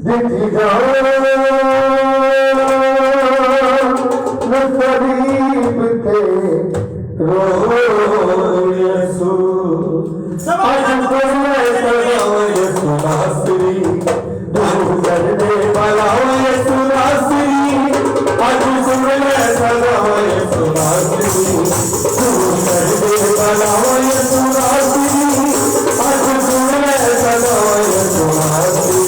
दिख जाओ न करीब थे रो यीशु आज तुम्हें सजाओ यीशु नासरी दूर करने वाला यीशु नासरी आज तुम्हें सजाओ यीशु नासरी दूर करने वाला यीशु नासरी आज तुम्हें सजाओ यीशु नासरी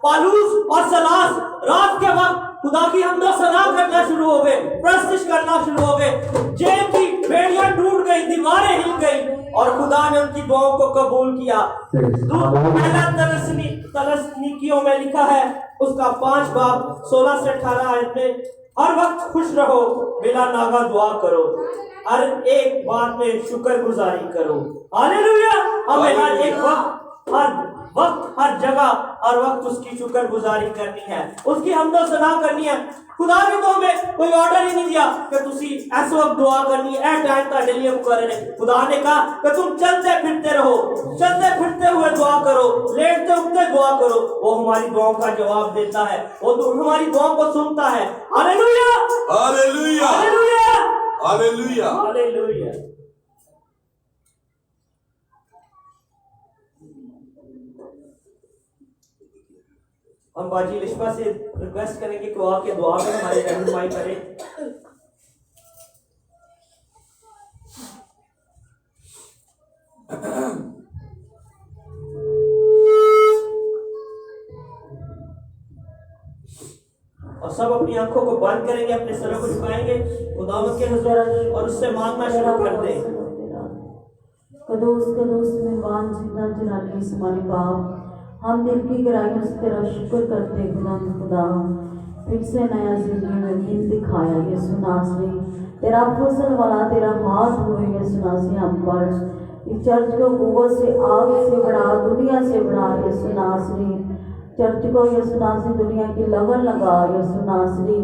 पालूस और सलास रात के वक्त खुदा की हमदो सना करना शुरू हो गए, प्रस्तिश करना शुरू हो गए। जेल की बेड़ियां टूट गई, दीवारें हिल गई और खुदा ने उनकी दुआओं को कबूल किया। पहला तसनीकियों में लिखा है उसका 5 बाब 16 से 18 आयत में, हर वक्त खुश रहो, बिला नागा दुआ करो, हर एक बात में शुक्रगुजारी करो। हालेलुया। हमें हर एक वक्त हर जगह हर वक्त उसकी शुक्रगुजारी करनी है, उसकी हमदो सना करनी है। खुदा ने तो हमें कोई ऑर्डर ही नहीं दिया कि तुसी ऐसे वक्त दुआ करनी है, टाइम का डेली करे। खुदा ने कहा कि तुम चलते फिरते रहो, चलते फिरते हुए दुआ करो, लेटते उठते दुआ करो। वो हमारी दुआओं का जवाब देता है, वो हमारी दुआओं को सुनता है। Hallelujah, hallelujah, hallelujah, hallelujah, hallelujah. हम बाजी लिश्मा से रिक्वेस्ट करेंगे कि वो आके दुआ में हमारी रहनुमाई करे। और सब अपनी आंखों को बंद करेंगे, अपने सरों को झुकाएंगे, खुदावंद के हुजूर और उससे मांगना शुरू कर दें। कदोस कदोस मेहमान जिंदा जलाली हमारे बाप, हम दिल की गहराइयों से तेरा शुक्र करते हैं खुदा, फिर से नया जिंदगी में दिन दिखाया यीशु नासरी, तेरा फसल वाला तेरा हाथ हुए यीशु नासरी हम पर। इस चर्च को कुव्वत से आग से बढ़ा, दुनिया से बढ़ा यीशु नासरी, चर्च को यीशु नासरी दुनिया की लगन लगा यीशु नासरी।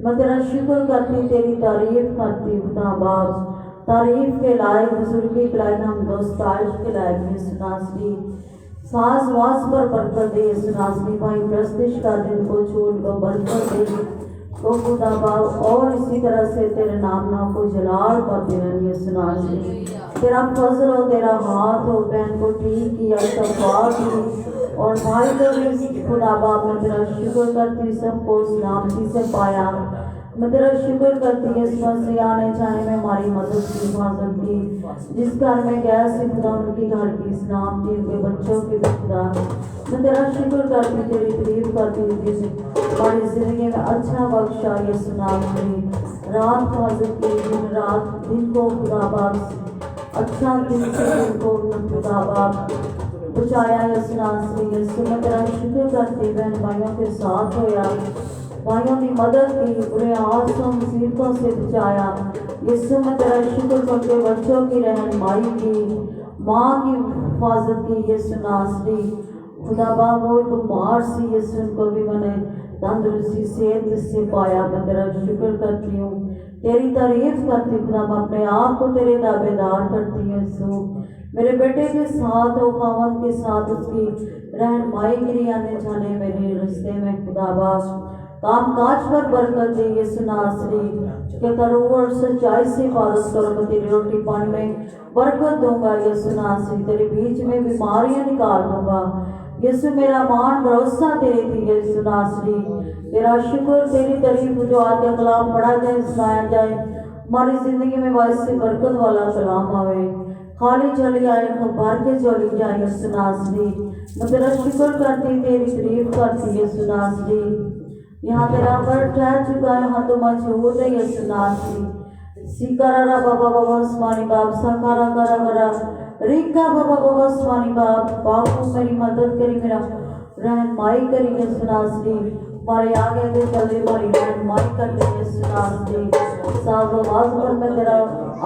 मैं तेरा शुक्र करती, तेरी तारीफ करती खुदा बाप, तारीफ के लायक, बुजुर्गी के लायक, हम दोस्ताइश के लायक यीशु नासरी। सांस वास पर बरकत दे यीशु नासरी, भाई प्रस्तिश का दिन को छोड़ को बरकत दे तो खुदा बाप, और इसी तरह से तेरे नाम को जलाल पाते रहे यीशु नासरी। तेरा फजल हो, तेरा हाथ हो, बहन को ठीक किया, सफा की, और भाई को भी खुदा बाप मैं तेरा शुक्र करती, सबको सलामती से पाया। मैं तेरा शुक्र करती है इस मसीह आने जाने में हमारी मदद की, हिफाजत की, जिस घर में गैस से खुदा उनकी घर की सलामती, उनके बच्चों की खुदा। मैं तेरा शुक्र करती, तेरी तारीफ करती हमारी जिंदगी में अच्छा बख्शा यीशु नासरी, रात हिफाजत की, दिन रात दिन को खुदा बाप अच्छा दिन से दिन को खुदा बाप बचाया यीशु नासरी। यीशु मैं तेरा शुक्र करती, बहन भाइयों के साथ होया, भाइयों की मदद की, बुरे हादसों मुसीबतों से बचाया यीशु। मैं तेरा शुक्र करके बच्चों की रहनुमाई की, माँ की हिफाजत की यीशु नासरी। खुदा बाप वो बीमार सी यीशु, उनको भी मैंने तंदुरुस्ती सेहत से पाया। मैं तेरा शुक्र करती हूँ, तेरी तारीफ करती खुदा, मैं अपने आप को तेरे दावेदार करती हूँ यीशु। मेरे बेटे के साथ हो, खावंद के साथ उसकी रहनुमाई गिरी आने जाने मेरे रिश्ते में खुदा बाप, काम काज पर बरकत दे यीशु नासरी, के करो और सच्चाई से हिफाजत करो। मैं तेरी रोटी पानी में बरकत दूंगा यीशु नासरी, तेरे बीच में बीमारियां निकाल दूंगा यीशु। मेरा मान भरोसा तेरे थी यीशु नासरी, तेरा शुक्र, तेरी तारीफ जो आज का कलाम पढ़ा जाए, सुनाया जाए, हमारी जिंदगी में वाइस से बरकत वाला कलाम आवे, खाली चली आए, भर के चली जाए यीशु नासरी। मैं तेरा शुक्र करती, तेरी तारीफ करती यीशु नासरी। यहाँ तेरा पर ठहर चुका है, यहाँ तो मजबूत है यीशु नासरी। सिकारा बाबा बाबा स्मानी बाप, साकारा करा करा रिका बाबा बाबा स्मानी बाप, बापू मेरी मदद करी, मेरा रहनुमाई करी यीशु नासरी, हमारे आगे आगे चल रही हमारी रहनुमाई कर दे यीशु नासरी। साज आवाज पर मैं तेरा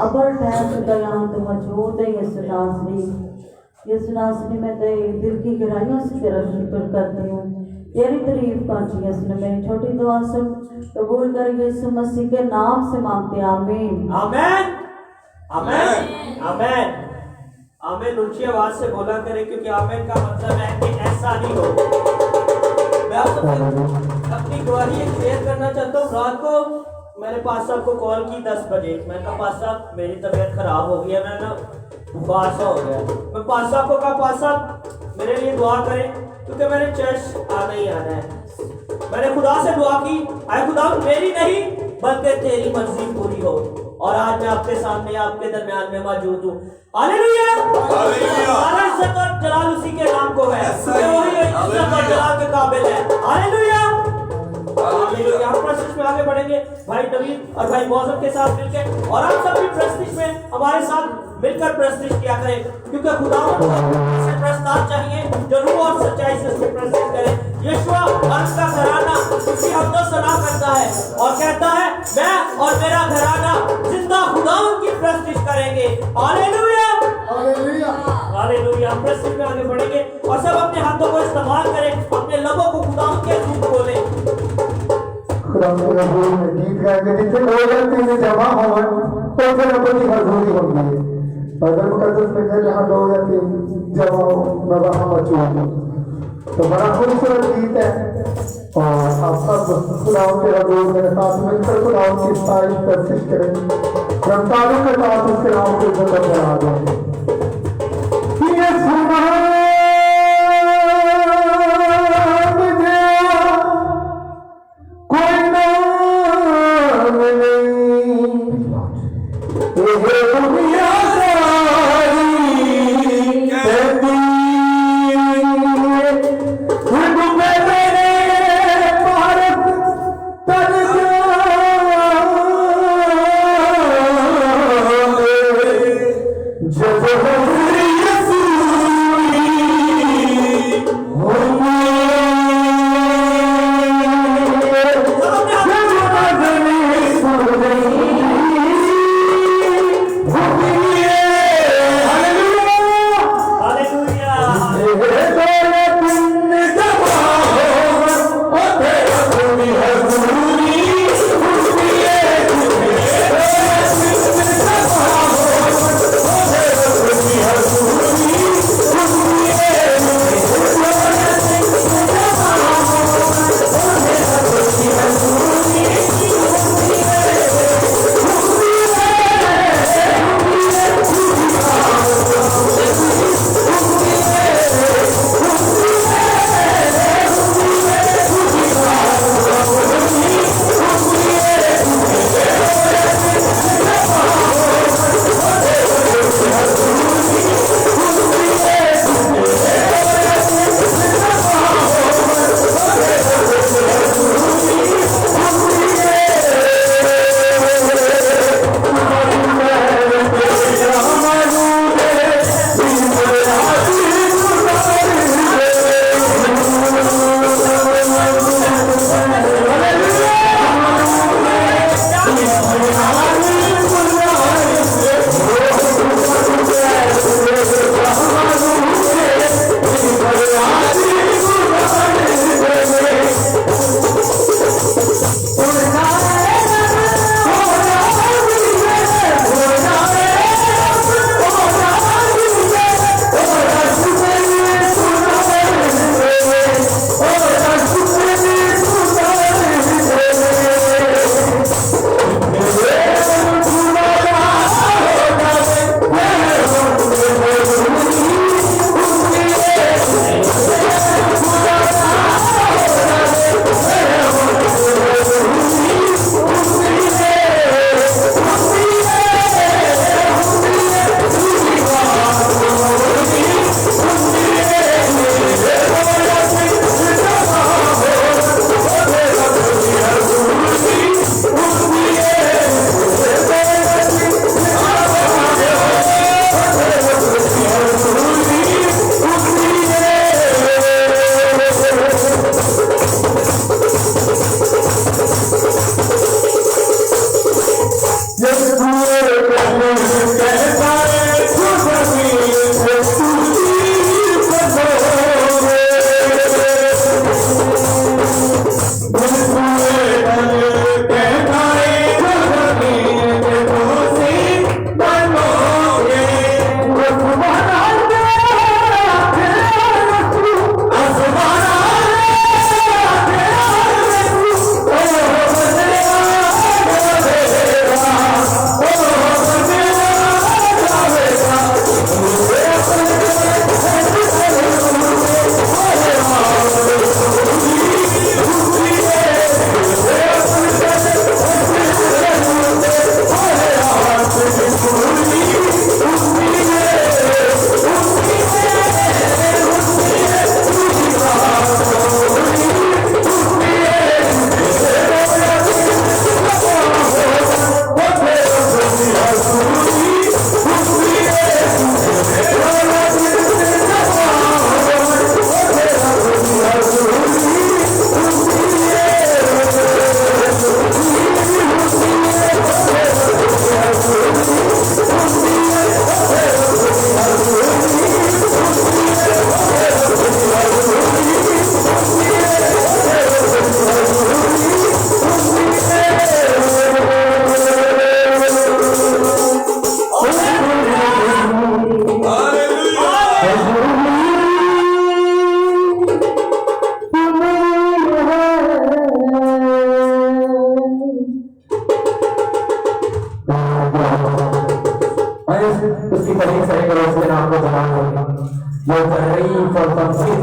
अबर ठहर चुका, यहाँ तो मजबूत है यीशु नासरी। यीशु नासरी मैं तेरे दिल की गहराइयों से तेरा शुक्र करती हूँ, तेरी तारीफ करती है। इसने मेरी छोटी दुआ सुन, कबूल कर यीशु मसीह के नाम से मांगते हैं, आमीन आमीन आमीन आमीन आमीन। ऊंची आवाज से बोला करें, क्योंकि आमीन का मतलब है कि ऐसा नहीं हो। मैं आप सबसे अपनी गवाही शेयर करना चाहता हूँ। रात को मैंने पास साहब को कॉल की 10 बजे, मैंने कहा पास साहब मेरी तबीयत खराब हो गई है, मैं ना बुखार सा हो गया। मैं पास साहब को कहा पास साहब मेरे लिए दुआ करें, क्योंकि मैंने चर्च आना ही आना है। मैंने खुदा से दुआ की, आए खुदा मेरी नहीं बल्कि तेरी मर्जी पूरी हो, और आज मैं आपके सामने आपके दरमियान में मौजूद हूँ। Hallelujah, hallelujah. सारा इज्जत और जलाल उसी के नाम को है, वही इज्जत और जलाल के काबिल है। Hallelujah hallelujah. हम प्रस्तिश में आगे बढ़ेंगे भाई नवीन और भाई मौसम के साथ मिलकर, और आप सब भी प्रस्तिश में हमारे साथ मिलकर प्रस्तुत किया करें, क्योंकि खुदा से प्रस्ताव चाहिए जो रूह और सच्चाई से उसको प्रस्तुत करे। यीशु अर्श का घराना उसी हम तो सलाह करता है और कहता है मैं और मेरा घराना जिंदा खुदा की प्रस्तुत करेंगे। Hallelujah hallelujah. हालेलुया। प्रस्तुत में आगे बढ़ेंगे और सब अपने हाथों को इस्तेमाल करें, अपने लबों को खुदा के रूप बोले। खुदा के रसूल में गीत गाएंगे जितने लोग हैं तीन जमा होवन तो फिर अपनी हजूरी होगी। अगर मुकद्दस में घर जहाँ दो या तीन जमा हो मैं वहाँ मचूंगा। तो बड़ा खूबसूरत गीत है और आप सब खुदा के रसूल मेरे साथ मिलकर खुदा की साइज प्रस्तुत करें। रमतालों के साथ उसके नाम को इज्जत बढ़ा दें। ये सुना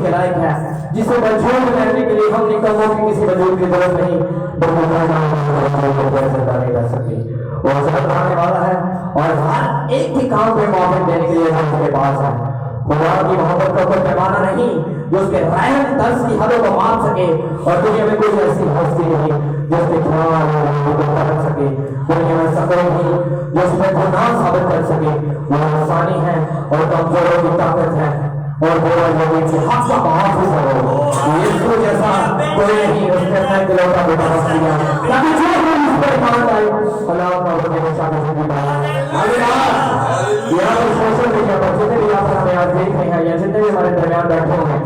के लायक है, जिसे वजूद करने के लिए हम निकम्मों की किसी वजूद की जरूरत नहीं, नहीं कर सकते। वो असर आने वाला है और हर एक के काम पे मौके देने के लिए हमारे पास है। खुदा की मोहब्बत का कोई पैमाना नहीं जो उसके रहम दर्द की हदों को माप सके, और दुनिया में कोई ऐसी हस्ती नहीं जो उसके ख्याल कर सके, दुनिया में ऐसा कोई नहीं जो उसमें गुनाह साबित कर सके। वो इंसानी है और कमजोरों की ताकत है, और बोला यही कि हक का मुहाफिज है वो। यीशु जैसा कोई नहीं, उसने अपना इकलौता बेटा बस दिया ताकि जो कोई इस पर ईमान लाए अल्लाह का हुक्म के साथ जिंदगी पाए। यहाँ सोशल मीडिया पर जितने भी आप हमें आज देख रहे हैं या जितने भी हमारे दरमियान बैठे हुए हैं,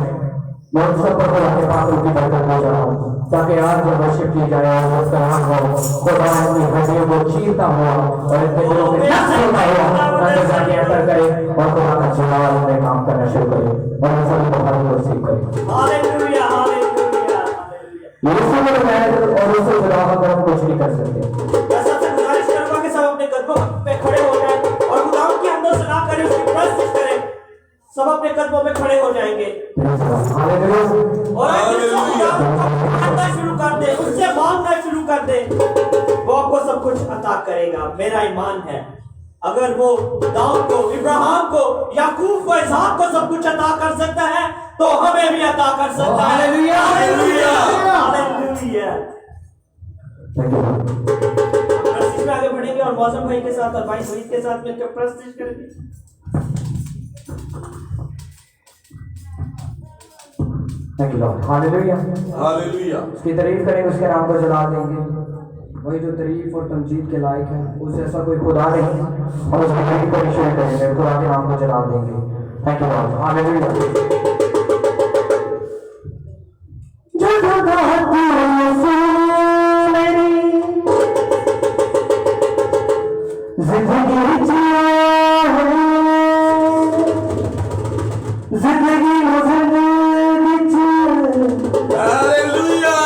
मैं उन सब पर खुदा के पास उनकी बरकत ले रहा हूँ, ताकि आज जब वर्शिप की जाए और मुस्कुराहट हो, खुदा अपनी हड्डियों को चीरता हुआ और इतने दिलों में नक्श होता हुआ अंदर जाके अंतर करे और खुदा का जलाल में काम करना शुरू करे और हम सभी को हर नसीब करे। हालेलुया हालेलुया यीशु ने बताया और उससे जुड़ा होकर हम कुछ नहीं कर सकते। मैं सबसे गुजारिश करूंगा कि सब अपने कदमों पे खड़े हो जाएं और खुदा के अंदर से ना करें, उसकी प्रस्तुत करें। सब अपने कदमों पे खड़े हो जाएंगे और मांगना शुरू कर दे, उससे मांगना शुरू कर दे, वो आपको सब कुछ अता करेगा। मेरा ईमान है अगर वो दाऊद को, इब्राहिम को, याकूब को, इसहाक को सब कुछ अता कर सकता है तो हमें भी अता कर सकता है। Hallelujah hallelujah hallelujah. प्रस्तुति में आगे बढ़ेंगे और मौसम भाई के साथ और भाई वहीद के साथ मिलकर प्रस्तुति करेंगे। Hallelujah hallelujah. उसकी तारीफ करेंगे, उसके नाम को जला देंगे। वही जो तारीफ और तमजीद के लायक है, उस जैसा कोई खुदा नहीं, और उसकी तारीफ करनी शुरू करेंगे, खुदा के नाम को जला देंगे। Thank you Lord. हालेलुया। जिंदगी हालेलुया। हालेलुया।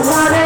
मैं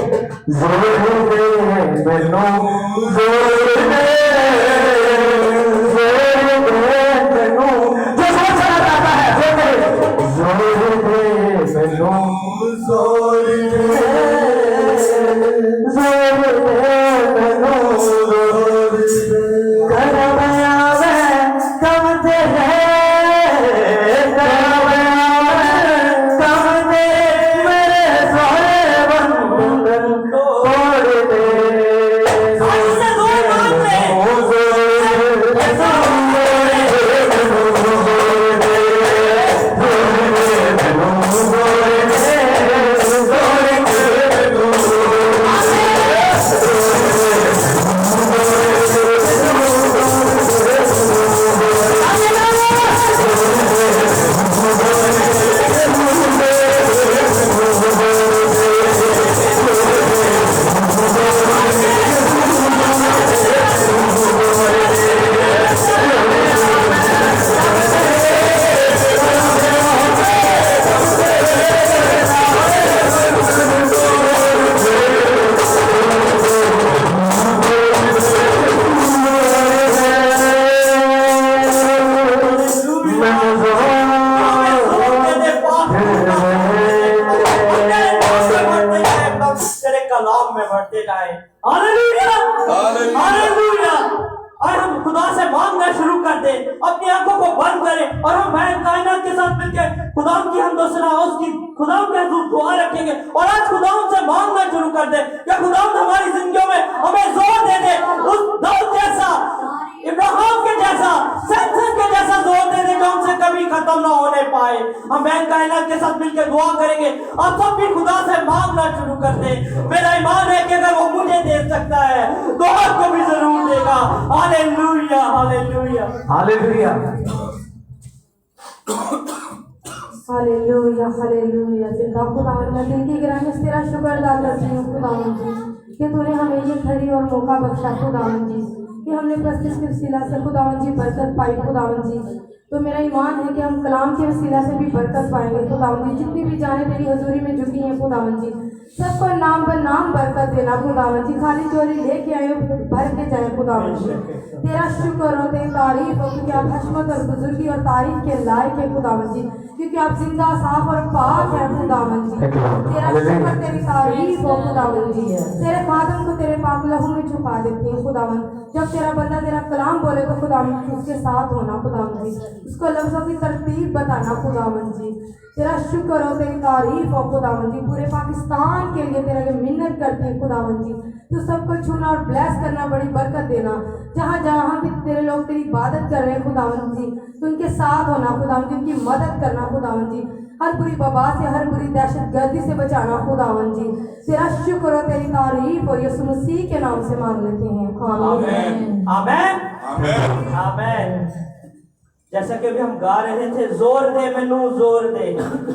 जोर दे मैनू जोर दे मैनू जो समझ चला जाता है जोर दे मैनू जोर दे मैनू जोर दे करम आवे कम दे कलाम में बढ़ते जाए। Hallelujah hallelujah. और हम खुदा से मांगना शुरू कर दे, अपनी आंखों को बंद करें और हम भैन कायनात के साथ मिलकर खुदा की हमदोसना उसकी खुदा के हजूर दुआ रखेंगे और आज खुदा से मांगना शुरू कर दे कि खुदा हमारी जिंदगियों में हमें जोर दे दे, उस दाऊद जैसा, इब्राहिम के जैसा, सैमसन के जैसा जोर दे दे जो हमसे कभी खत्म ना होने पाए। हम भैन कायनात के साथ मिलकर दुआ करेंगे। आप सब भी खुदा से मांगना शुरू कर दे। मेरा ईमान है कि अगर वो मुझे दे सकता है तो आपको भी जरूर देगा। Hallelujah hallelujah hallelujah hallelujah hallelujah. जिंदा खुदावन मैं दिल की गहराइयों से तेरा शुक्र अदा करती हूँ खुदावन जी कि तूने हमें ये घड़ी और मौका बख्शा खुदावन जी कि हमने प्रस्तुत के वसीला से खुदावन जी बरकत पाई खुदावन जी। तो मेरा ईमान है कि हम कलाम के वसीला से भी बरकत पाएंगे खुदावन जी। जितनी भी जाने तेरी हजूरी में झुकी हैं खुदावन जी सबको नाम बर नाम बरकत देना खुदावन जी। खाली चोरी लेके आए भर के जाए खुदावन जी। तेरा शुक्र हो तेरी तारीफ हो क्योंकि आप हशमत और बुजुर्गी और तारीफ के लायक है खुदावन जी क्योंकि आप जिंदा साफ और पाक है खुदावन जी। तेरा शुक्र तेरी तारीफ हो खुदावन जी। तेरे खादम को तेरे पाक लहू में छुपा देती है खुदावन। जब तेरा बंदा तेरा कलाम बोले तो खुदावन उसके साथ होना खुदावन जी, उसको लफ्जों की तरतीब बताना खुदावन जी। तेरा शुक्र हो तेरी तारीफ हो खुदावन जी। पूरे पाकिस्तान के लिए तेरा मिन्नत करती है खुदावन जी। तो सबको छूना और ब्लेस करना, बड़ी बरकत देना। जहाँ जहाँ भी तेरे लोग तेरी इबादत कर रहे हैं खुदावन जी तो उनके साथ होना खुदावन जी, उनकी मदद करना खुदावन जी। हर बुरी वबा से, हर बुरी दहशत गर्दी से बचाना खुदावन जी। तेरा शुक्र हो तेरी तारीफ और यीशु मसीह के नाम से मांग लेते हैं। आमीन आमीन आमीन आमीन। जैसा कि अभी हम गा रहे थे, जोर दे मैनू जोर दे।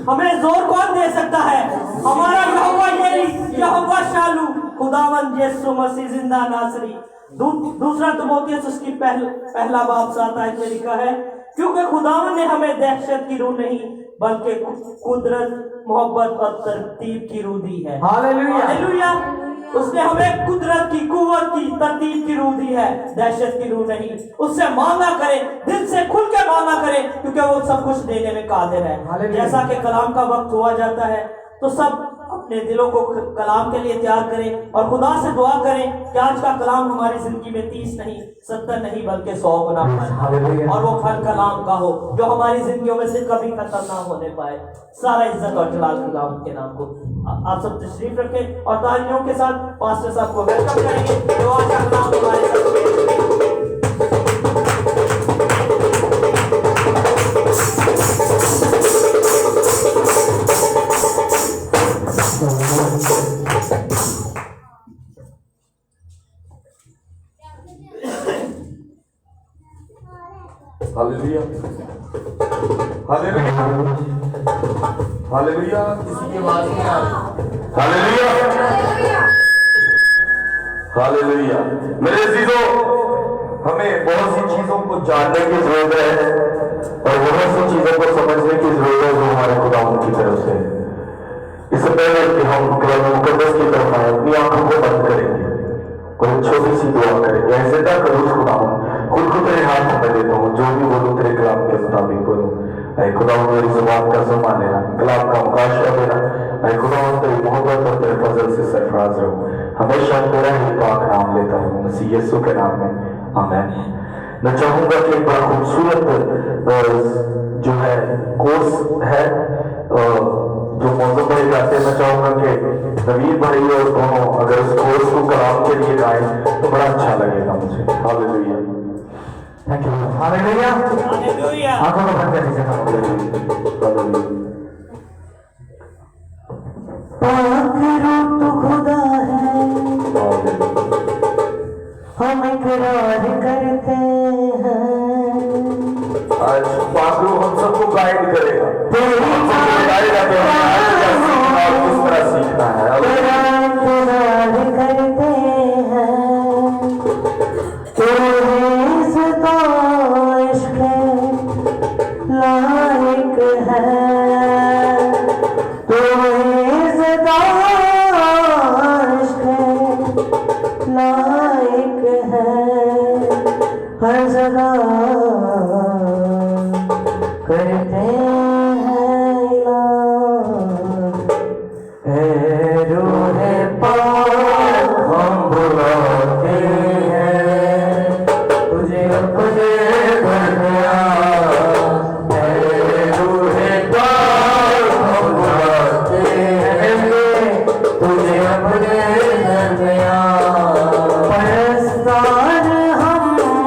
हमें जोर कौन दे सकता है? हमारा यहोवा यहोवा शालू खुदावंद यीशु मसीह जिंदा नासरी। दूसरा तिमोथियुस उसकी पहला बाब 7 आयत में लिखा है, क्योंकि खुदावंद ने हमें दहशत की रूह नहीं बल्कि कुदरत, मोहब्बत और तरतीब की रूह दी है। Hallelujah hallelujah. उसने हमें कुदरत की, कुव्वत की, तरतीब की रूह दी है, दहशत की रूह नहीं। उससे मांगा करें, दिल से खुल के मांगा करें क्योंकि वो सब कुछ देने में कादिर है। जैसा कि कलाम का वक्त हुआ जाता है तो सब अपने दिलों को कलाम के लिए तैयार करें और खुदा से दुआ करें कि आज का कलाम हमारी जिंदगी में 30 नहीं 70 नहीं बल्कि 100 गुना फल, और वो फल कलाम का हो जो हमारी जिंदगियों में से कभी खत्म ना होने पाए। सारा इज्जत और जलाल कलाम के नाम को। आप सब तशरीफ रखें और तालियों के साथ पास्टर साहब को वेलकम करेंगे जो आज का कलाम हमारे साथ। Hallelujah hallelujah hallelujah. किसी की आवाज नहीं आ रही। Hallelujah hallelujah. मेरे अजीजों, हमें बहुत सी चीजों को जानने की जरूरत है और बहुत सी चीजों को समझने की जरूरत है जो हमारे खुदा की तरफ से। इससे पहले कि हम कलाम मुकद्दस की तरफ आए, अपनी अपनी आंखों को बंद करेंगे और एक छोटी सी दुआ करेंगे। ऐसे ना करूँ खुदावन, खुद को तेरे हाथ में देता हूँ, जो भी बोलूँ तेरे कलाम के मुताबिक बोलूँ। ऐ खुदावन मेरी जुबान का ज़ुबान लेना, कलाम का मुकाशरा देना। ऐ खुदावन तेरी मोहब्बत और तेरे फजल से सरफराज रहूँ, हमेशा तेरा ही पाक नाम लेता हूँ, मसीह यीशु के नाम में, आमीन। मैं चाहूंगा कि एक बड़ा खूबसूरत जो है कोर्स है जो मौजूद भाई गाते हैं, मैं चाहूंगा कि नवीर भाई और दोनों अगर इस कोर्स को कलाम के लिए गाएं तो बड़ा अच्छा लगेगा मुझे। Hallelujah, thank you. Hallelujah, hallelujah. आंखों को बंद कर दीजिए। हालेलुया। पाक रूप तो खुदा है, हम इकरार करते हैं। आज पाकरू हम सबको गाइड करेगा, तेरी बताएगा कि हमें आज क्या सीखना और किस तरह सीखना है। तेरा इंतजार करते हैं, तेरे सताइश के लायक है, तेरे सताइश के लायक है, हर जगह करते हैं इलाज। ऐ रूहे पाक हम बुलाते हैं तुझे अपने दरमिया। ऐ रूहे पाक हम बुलाते हैं तुझे अपने दरमिया। परस्तार हम तेरे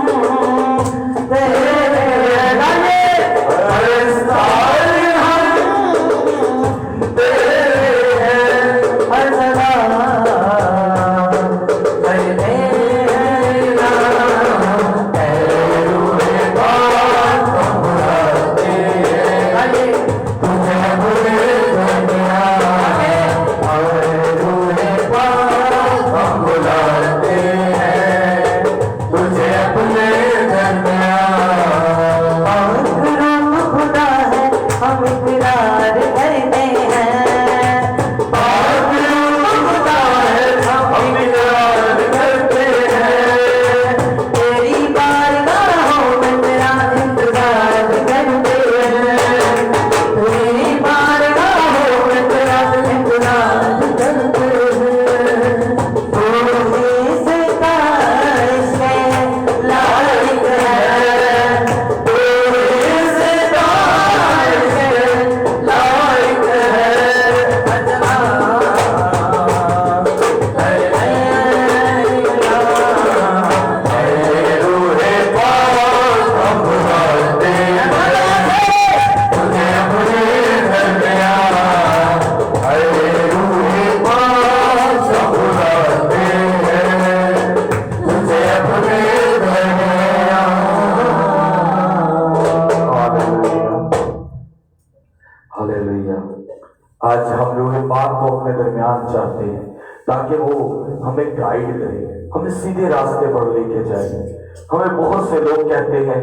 आज हम रूहे पाक को अपने दरमियान चाहते हैं ताकि वो हमें गाइड करे, हमें सीधे रास्ते पर लेके जाए। हमें बहुत से लोग कहते हैं,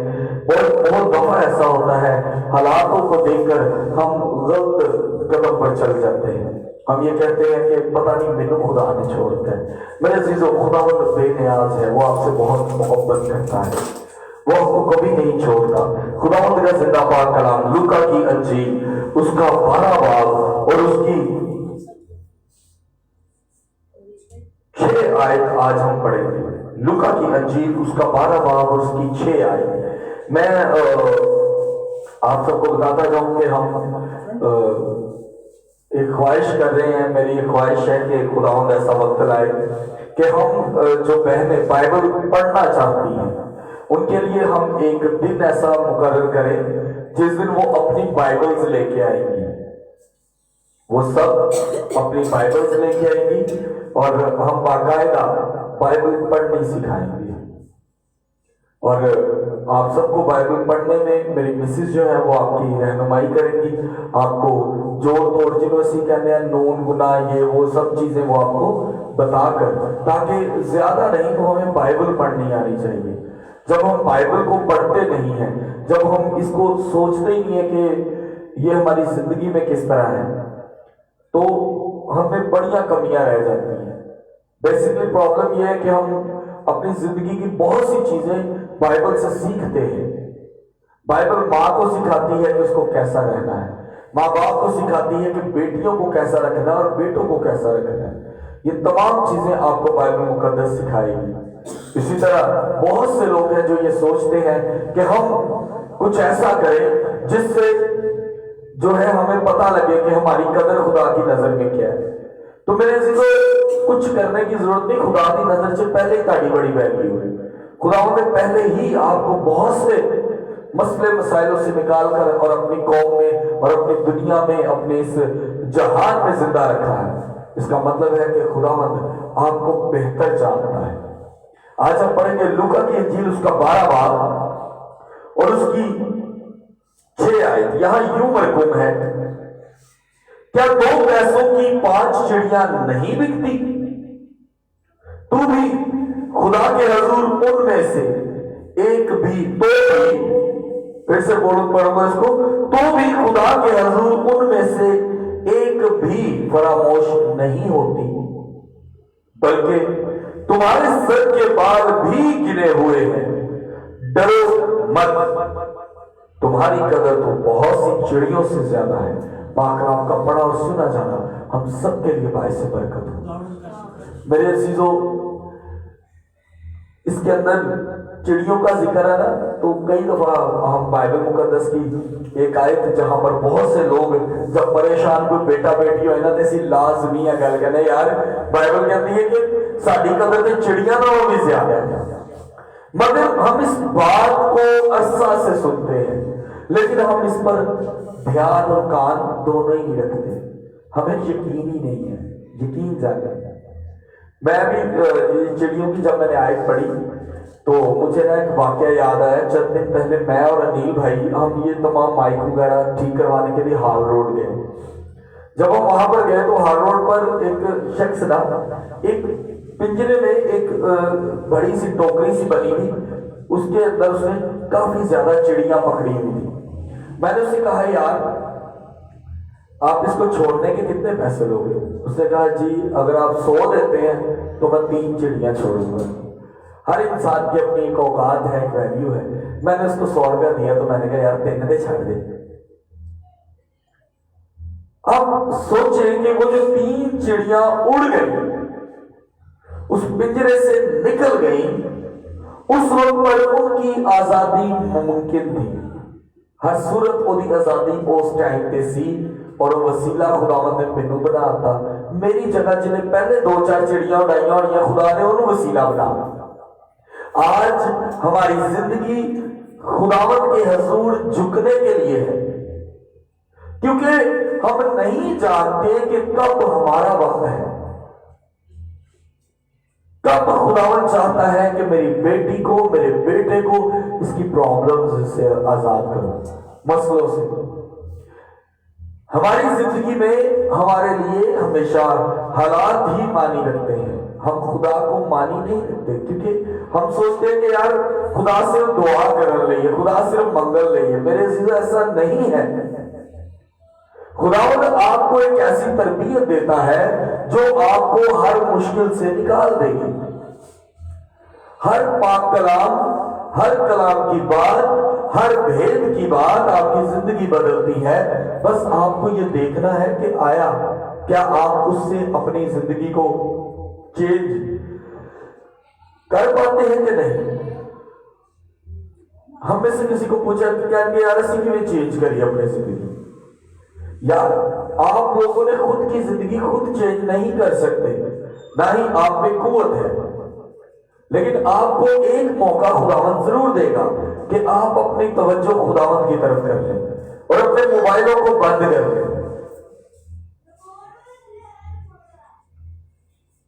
बहुत दफा ऐसा होता है हालातों को देखकर हम गलत कदम पर चल जाते हैं। हम ये कहते हैं कि पता नहीं मैनू खुदा ने छोड़ता है। मेरे अजीजों, खुदावंद बेनियाज है, वो आपसे बहुत मोहब्बत करता है, वो आपको कभी नहीं छोड़ता। खुदावंद का जिंदा पाक कलाम लूका की अंजील उसका 12 बाब और उसकी 6 आयत आज हम पढ़ेंगे। लूका की अंजील उसका 12 बाब और उसकी 6 आयत। मैं आप सबको बताता जाऊं कि हम एक ख्वाहिश कर रहे हैं। मेरी एक ख्वाहिश है कि खुदावंद ऐसा वक्त लाए कि हम जो बहनें बाइबल पढ़ना चाहती हैं उनके लिए हम एक दिन ऐसा मुकर्रर करें जिस दिन वो अपनी बाइबल्स लेके आएंगी। वो सब अपनी बाइबल्स लेके आएंगी और हम बाकायदा बाइबल पढ़नी सिखाएंगे। और आप सबको बाइबल पढ़ने में मेरी मिसेस जो है वो आपकी रहनुमाई करेंगी। आपको जो तोड़जिनोसी कहते हैं, नून गुना ये वो सब चीजें वो आपको बताकर, ताकि ज्यादा नहीं तो हमें बाइबल पढ़नी आनी चाहिए। जब हम बाइबल को पढ़ते नहीं हैं, जब हम इसको सोचते ही नहीं है कि ये हमारी जिंदगी में किस तरह है, तो हमें बड़ियां कमियां रह जाती हैं। बेसिकली प्रॉब्लम यह है कि हम अपनी जिंदगी की बहुत सी चीजें बाइबल से सीखते हैं। बाइबल माँ को सिखाती है कि उसको कैसा रहना है, माँ बाप को सिखाती है कि बेटियों को कैसा रखना है और बेटों को कैसा रखना है। ये तमाम चीजें आपको बाइबल मुकद्दस सिखाएगी। इसी तरह बहुत से लोग हैं जो ये सोचते हैं कि हम कुछ ऐसा करें जिससे जो है हमें पता लगे कि हमारी कदर खुदा की नजर में क्या है। तो मेरे अजीजों, कुछ करने की जरूरत नहीं, खुदा की नजर से पहले ही ताड़ी बड़ी वैल्यू है। खुदा ने पहले ही आपको बहुत से मसले मसाइलों से निकाल कर और अपनी कौम में और अपनी दुनिया में, अपने इस जहान में जिंदा रखा है। इसका मतलब है कि खुदावंद आपको बेहतर जानता है। आज हम पढ़ेंगे लूका की इंजील, उसका 12 बाब और उसकी 6 आयत। यहां यूं मरकूम है, क्या 2 पैसों की 5 चिड़ियां नहीं बिकती? तू भी खुदा के हजूर उनमें से एक भी, तो भी, फिर से पढ़ूंगा इसको, तो भी खुदा के हजूर उनमें से एक भी फरामोश नहीं होती, बल्कि तुम्हारे सर के बाल भी गिने हुए हैं। डरो मत, तुम्हारी कदर तो बहुत सी चिड़ियों से ज्यादा है। पाकलाम का पढ़ा और सुना जाना हम सबके लिए बायस बरकत हो। मेरे अजीजों, इसके अंदर चिड़ियों का जिक्र है ना, तो कई दफा हम बाइबल मुकद्दस की एक आयत जहां पर बहुत से लोग जब परेशान कोई बेटा बेटी हो ना तो ऐसी लाजमी है गल कहने, यार बाइबल कहती है कि साड़ी कदर तो चिड़िया नालों भी ज्यादा है। मगर हम इस बात को अरसा से सुनते हैं, लेकिन हम इस पर ध्यान और कान दोनों ही नहीं रखते। हमें यकीन ही नहीं है, यकीन जाने। मैं भी चिड़ियों की जब मैंने आयत पढ़ी तो मुझे ना एक वाकया याद आया। चंद दिन पहले मैं और अनिल भाई, हम ये तमाम माइक वगैरह ठीक करवाने के लिए हाल रोड गए। जब हम वहां पर गए तो हाल रोड पर एक शख्स था, एक पिंजरे में एक बड़ी सी टोकरी सी बनी हुई, उसके अंदर उसने काफी ज्यादा चिड़ियां पकड़ी हुई थी। मैंने उससे कहा, यार आप इसको छोड़ने के कितने पैसे लोगे? उसने कहा, जी अगर आप 100 देते हैं तो मैं 3 चिड़ियां छोड़ूंगा। हर इंसान की अपनी एक औकात है, एक वैल्यू है। मैंने उसको 100 रुपया दिया तो मैंने कहा, यार 3 दे छाड़ दे। अब सोचे कि वो जो 3 चिड़ियां उड़ गई, उस पिंजरे से निकल गई, उस वक्त पर उनकी आजादी मुमकिन थी। हर सूरत ओदी आजादी उस टाइम पे सी और वसीला खुदावंद ने मैनू बनाता। मेरी जगह जिन्हें पहले 2-4 चिड़ियां उड़ाइया होनी, खुदा ने उन्होंने वसीला बना। आज हमारी जिंदगी खुदावंद के हजूर झुकने के लिए है, क्योंकि हम नहीं जानते कि कब हमारा वक्त है, कब खुदावंद चाहता है कि मेरी बेटी को, मेरे बेटे को इसकी प्रॉब्लम्स से आजाद करो, मसलों से। हमारी जिंदगी में हमारे लिए हमेशा हालात ही मानी रखते हैं, हम खुदा को मानी नहीं रखते, क्योंकि हम सोचते हैं कि यार खुदा सिर्फ दुआ कर रही है, खुदा सिर्फ मंगल रही है। मेरे जीवन ऐसा नहीं है। खुदावंद आपको एक ऐसी तरबियत देता है जो आपको हर मुश्किल से निकाल देगी। हर पाक कलाम, हर कलाम की बात, हर भेद की बात आपकी जिंदगी बदलती है। बस आपको ये देखना है कि आया क्या आप उससे अपनी जिंदगी को चेंज कर पाते हैं कि नहीं। हम में से किसी को पूछा कि क्या यार ऐसी क्यों चेंज करिए अपनी जिंदगी? यार आप लोगों ने खुद की जिंदगी खुद चेंज नहीं कर सकते, ना ही आप में कुव्वत है, लेकिन आपको एक मौका खुदावंद जरूर देगा कि आप अपनी तवज्जो खुदावंद की तरफ कर लें और अपने मोबाइलों को बंद कर लें,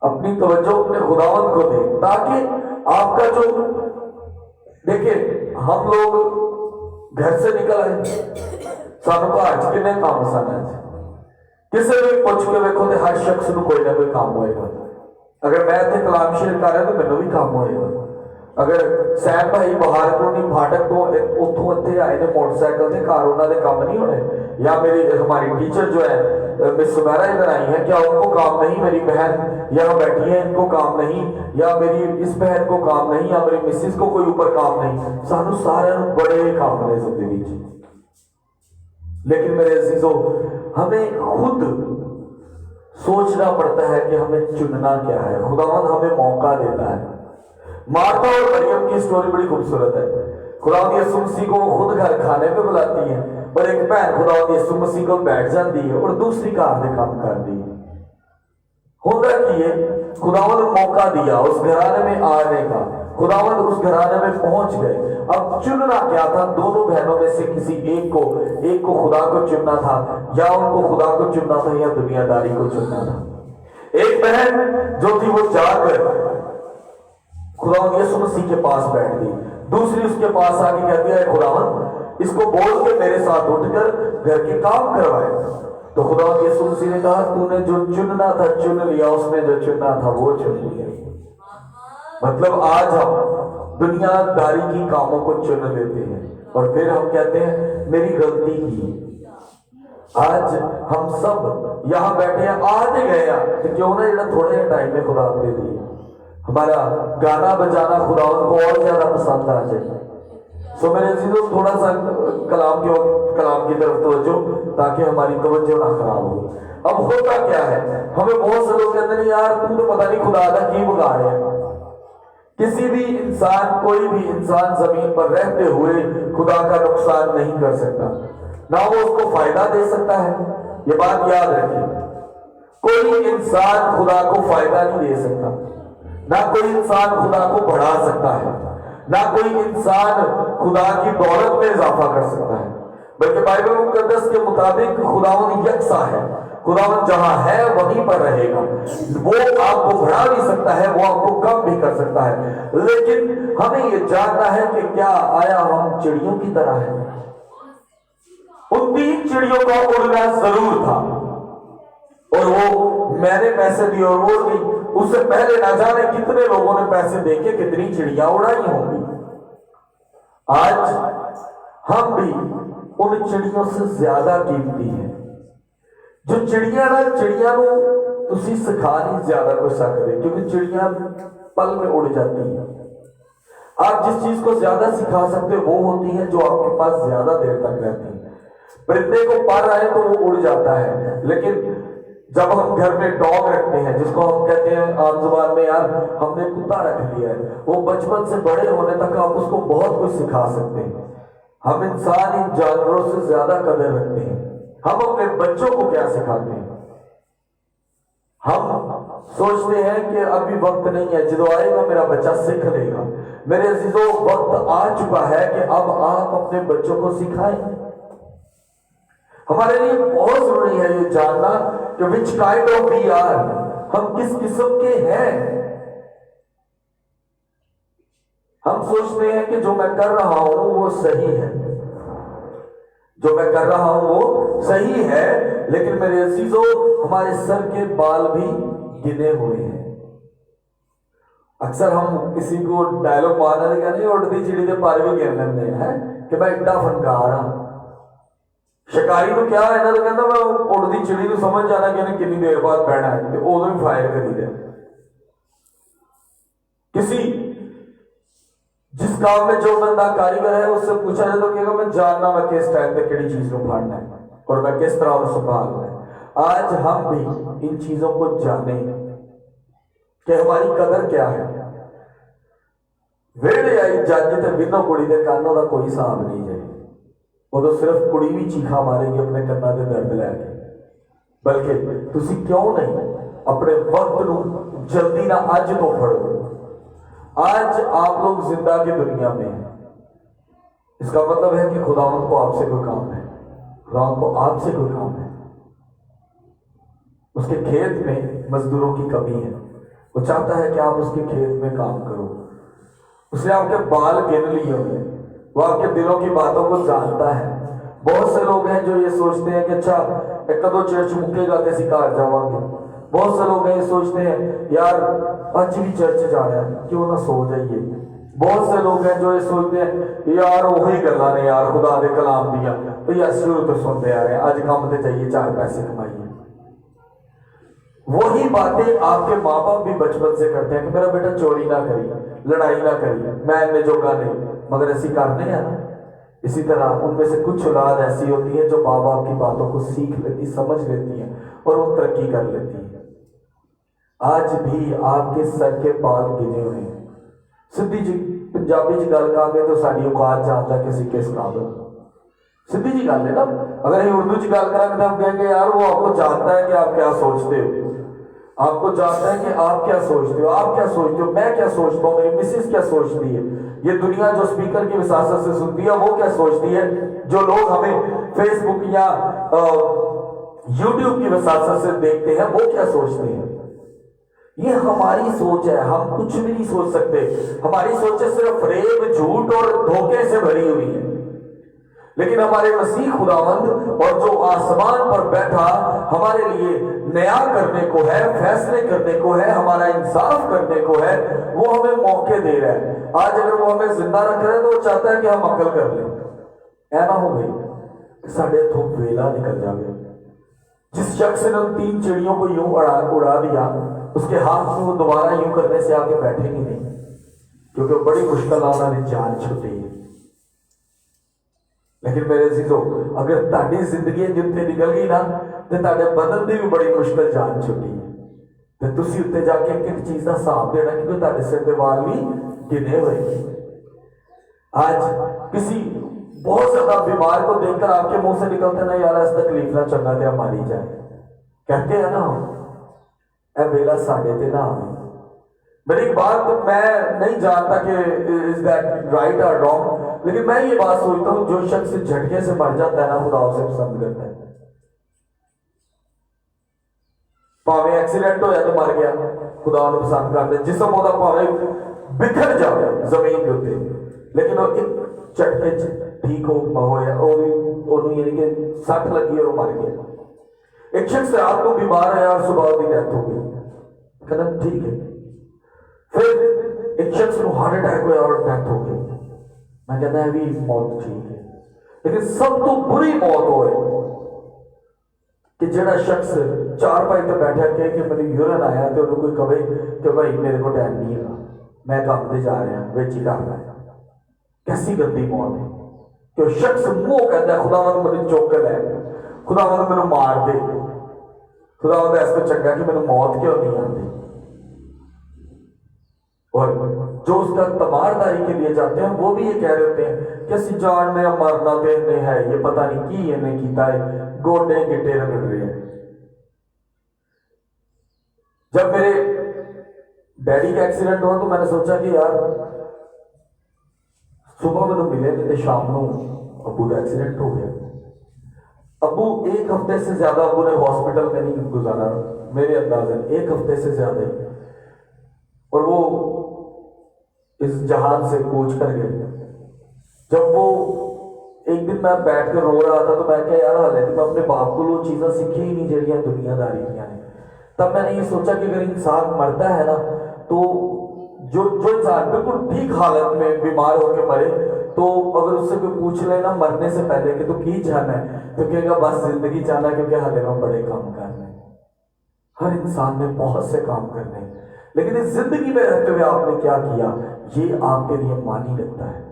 अपनी तवज्जो अपने खुदावंद को दें, ताकि आपका जो, देखिए हम लोग घर से निकल आए, सानू घर किन्ने काम सन, किसी भी पुछ के देखो तो हर शख्स को कोई ना कोई काम होएगा। अगर मैं इतने कलाम शेयर कर रहा तो मैनू भी काम होएगा। अगर सैम भाई बाहर को नहीं फाटक तो उतों इतने आए ने मोटरसाइकिल से घर उन्होंने काम नहीं होने, या मेरी हमारी टीचर जो है मिस सुमेरा इधर आई है, क्या उनको काम नहीं? मेरी बहन यहाँ बैठी है, इनको काम नहीं? या मेरी इस बहन को काम नहीं? या मेरी मिसिस को कोई ऊपर काम नहीं? सानू सारे बड़े काम ने जिंदगी च। लेकिन मेरे अजीजों, हमें खुद सोचना पड़ता है कि हमें चुनना क्या है। खुदावंद हमें मौका देता है। मार्था और मरियम की स्टोरी बड़ी खूबसूरत है। खुदावंद यीशु मसीह को खुद घर खाने पे बुलाती है, और एक बहन खुदावंद यीशु मसीह को बैठ जाती है और दूसरी कार में काम करती है। होता कि ये खुदावंद मौका दिया उस घराने में आने का, खुदावंद उस घराने में पहुंच गए। अब चुनना क्या था? दोनों बहनों में से किसी एक को खुदा को चुनना था, या उनको खुदा को चुनना था, या दुनियादारी को चुनना था। एक बहन जो थी वो जाकर खुदावंद यीशु मसीह के पास बैठ गई, दूसरी उसके पास आके कहती है, खुदावंद इसको बोल के मेरे साथ उठकर घर के काम करवाए। तो खुदावंद यीशु मसीह ने कहा, तूने जो चुनना था चुन लिया, उसने जो चुनना था वो चुन लिया। मतलब आज हम दुनियादारी की कामों को चुन लेते हैं और फिर हम कहते हैं मेरी गलती की। आज हम सब यहाँ बैठे हैं, आज गए तो क्यों ना जो थोड़े टाइम में खुदा दे दिए, हमारा गाना बजाना खुदावंद को और ज्यादा पसंद आ जाए। सो मेरे अजीजों, थोड़ा सा कलाम की तरफ तवज्जो, ताकि हमारी तवज्जो ना खराब हो। अब होता क्या है, हमें बहुत से लोग कहते हैं यार तू तो पता नहीं खुदा का की बिगाड़ है। किसी भी इंसान, कोई भी इंसान जमीन पर रहते हुए खुदा का नुकसान नहीं कर सकता, ना वो उसको फायदा दे सकता है। ये बात याद रखिए, कोई इंसान खुदा को फायदा नहीं दे सकता, ना कोई इंसान खुदा को बढ़ा सकता है, ना कोई इंसान खुदा की दौलत में इजाफा कर सकता है। बल्कि बाइबल मुकद्दस के मुताबिक खुदावंद यकसा है, खुदावंद जहां है वहीं पर रहेगा। वो आपको बढ़ा भी सकता है, वो आपको कम भी कर सकता है, लेकिन हमें ये जानना है कि क्या आया हम चिड़ियों की तरह है। उन 3 चिड़ियों का उड़ना जरूर था, और वो मैंने पैसे दिए और वो भी, उससे पहले ना जाने कितने लोगों ने पैसे देके कितनी चिड़िया उड़ाई होंगी। आज हम भी उन चिड़ियों से ज्यादा कीमती हैं। जो चिड़िया ना, चिड़िया तुसी सिखा नहीं ज्यादा कुछ सकते, क्योंकि चिड़िया पल में उड़ जाती है। आप जिस चीज को ज्यादा सिखा सकते वो होती है जो आपके पास ज्यादा देर तक रहती है। परिंदे को पर आए तो वो उड़ जाता है, लेकिन जब हम घर में डॉग रखते हैं, जिसको हम कहते हैं आम जुबान में यार हमने कुत्ता रख लिया है, वो बचपन से बड़े होने तक आप उसको बहुत कुछ सिखा सकते हैं। हम इंसान इन जानवरों से ज्यादा कदर रखते हैं। हम अपने बच्चों को क्या सिखाते हैं? हम सोचते हैं कि अभी वक्त नहीं है, जो आएगा मेरा बच्चा सीख लेगा। मेरे अजीजों, वक्त आ चुका है कि अब आप अपने बच्चों को सिखाएं। हमारे लिए बहुत जरूरी है ये जानना कि which kind of we are, हम किस किस्म के हैं। हम सोचते हैं कि जो मैं कर रहा हूं वो सही है, जो मैं कर रहा हूं वो सही है, लेकिन मेरे अजीजों हमारे सर के बाल भी गिने हुए हैं। अक्सर हम किसी को डायलॉग मारने लगे नहीं, उड़ती चिड़ी के पर भी गिन लेते हैं कि मैं इतना फनकार हाँ। शिकारी को क्या है ना, तो कहता मैं उड़ती चिड़ी को समझ जाना कि इन्हें कितनी देर बाद पैना है, तो उदों ही फायर करी दे। किसी जिस काम में जो बंदा कारीगर है उससे पूछा जाए तो कहेगा मैं जानना मैं किस टाइम पे किसी चीज को फाड़ना है और मैं किस तरह उसे संभालना है। आज हम भी इन चीजों को जाने कि हमारी कदर क्या है। वेड़े आई जज ते बिनो कुड़ी दे कानों का कोई हिसाब नहीं है, उदो सिर्फ कुड़ी भी चीखा मारेगी अपने कन्ना दे दर्द लैके। बल्कि तुसी क्यों नहीं अपने वक्त नू जल्दी ना अज तो फड़ो। आज आप लोग जिंदा की दुनिया में हैं, इसका मतलब है कि खुदावंद को आपसे कोई काम है, खुदावंद को आपसे कोई काम है। उसके खेत में मजदूरों की कमी है, वो चाहता है कि आप उसके खेत में काम करो। उसने आपके बाल गिन लिए होंगे, वो आपके दिलों की बातों को जानता है। बहुत से लोग हैं जो ये सोचते हैं कि अच्छा एक दो चर्च मुकेगा तो असी घर जावांगे। बहुत से लोग ये सोचते हैं यार आज भी चर्च जाना है, क्यों ना सो जाइए, बहुत से लोग हैं जो ये सोचते हैं यार वही गल्ला ने यार खुदा दे कलाम दिया तो यार शुरू तो सुनते आ रहे हैं, आज काम तो चाहिए 4 पैसे कमाइए। वही बातें आपके माँ बाप भी बचपन से करते हैं कि मेरा बेटा चोरी ना करिए, लड़ाई ना करिए, मैं इनमें जोगा नहीं, मगर ऐसी करने हैं ना। इसी तरह उनमें से कुछ औलाद ऐसी होती है जो माँ बाप की बातों को सीख लेती, समझ लेती है और वो तरक्की कर लेती है। आज भी आपके सर के बाल गिने हुए हैं। सिद्धि जी पंजाबी च गल करेंगे तो साड़ी औकात जानता कि असीं किस काबिल, सीधी जी गल है ना। अगर हम उर्दू च गल करेंगे तो हम कहेंगे यार वो आपको जानता है कि आप क्या सोचते हो, आपको जानता है कि आप क्या सोचते हो, आप क्या सोचते हो, मैं क्या सोचता हूँ, मेरी मिसेस क्या सोचती है, ये दुनिया जो स्पीकर की विसासत से सुनती है वो क्या सोचती है, जो लोग हमें फेसबुक या यूट्यूब की विसासत से देखते हैं वो क्या सोचते हैं। ये हमारी सोच है, हम कुछ भी नहीं सोच सकते। हमारी सोचें सिर्फ फरेब, झूठ और धोखे से भरी हुई है। लेकिन हमारे मसीह खुदावंद और जो आसमान पर बैठा हमारे लिए न्याय करने को है, फैसले करने को है, हमारा इंसाफ करने को है, वो हमें मौके दे रहा है। आज अगर वो हमें जिंदा रख रहे हैं तो वो चाहता है कि हम अकल कर लें। ऐसा हो गई साढ़े तो वेला निकल जाए। जिस शख्स ने उन 3 चिड़ियों को यूं उड़ा दिया, उसके हाथ में वो दोबारा यूं करने से आगे बैठेंगे नहीं, क्योंकि बड़ी मुश्किल उन्होंने जान छुटी है। लेकिन मेरे अजीजों, अगर ताड़ी जिंदगी जितने निकल गई ना तो ताड़े बदन की भी बड़ी मुश्किल जान छुटी है। तो तुसी उत्ते जाके एक चीज का हिसाब देना क्योंकि ताड़े सिर के वाल भी गिने हुए। आज किसी बहुत ज्यादा बीमार को देखकर आपके मुंह से निकलते ना यार इस तकलीफ ना चंगा ते मारी जाए, कहते हैं ना ए बेला साढ़े ते ना आवे। मेरी बात मैं नहीं जानता कि इज दैट राइट और रॉन्ग, लेकिन मैं ये बात सोचता हूं जो शख्स झटके से मर जाता है ना खुदा उसे पसंद करता है। भावे एक्सीडेंट होया तो मर गया, खुदा ने पसंद करता है। जिसम ओदा भावे बिखर जाए जमीन के उत्ते, लेकिन वो एक झटके ठीक होया और यानी कि सट लगी और मर गया। एक शख्स रात को बीमार है और सुबह की डेथ हो गई, कहना ठीक है। फिर एक शख्स को हार्ट अटैक हुआ और डेथ हो गई, मैं कहता है भी मौत ठीक है। लेकिन सब तो बुरी मौत हो कि जेड़ा शख्स 4 पाई तो बैठा कहे कि मेरी यूरिन आया तो उन्होंने कोई कहे कि भाई मेरे को टाइम नहीं है, मैं काम से जा रहा बेच ही करना है। कैसी गंदी मौत है कि शख्स मुंह कहता है खुदावंद मेरी चौकल है, खुदावंद मैंने मार दे, खुदावंद ऐसा चंगा कि मैंने मौत क्यों नहीं आती। और जो उसका तमारदारी के लिए जाते हैं वो भी ये कह रहे होते हैं कि असि जानने मरना देने है, ये पता नहीं की इन्हें कीता है, गोडे गिटे रगड़ रहे हैं। जब मेरे डैडी का एक्सीडेंट हुआ तो मैंने सोचा कि यार सुबह में तो मिले थे, शाम को अबू का एक्सीडेंट हो गया। अबू 1 हफ्ते से ज्यादा अबू ने हॉस्पिटल में नहीं गुजारा, मेरे अंदाज़े 1 हफ्ते से ज्यादा ही, और वो इस जहान से कूच कर गए। जब वो एक दिन मैं बैठ कर रो रहा था तो मैं क्या यार हाल है मैं अपने बाप को वो चीज़ें सीखी ही नहीं जड़ियाँ दुनियादारी ने। तब मैंने ये सोचा कि अगर इंसान मरता है ना तो जो इंसान बिल्कुल ठीक हालत में बीमार होकर मरे तो अगर उससे कोई पूछ लेना मरने से पहले कि तो की जाना है तो कहेगा बस जिंदगी जाना, क्योंकि हाले में बड़े काम करने। हर इंसान ने बहुत से काम करने हैं, लेकिन इस जिंदगी में रहते हुए आपने क्या किया ये आपके लिए मानी रखता है।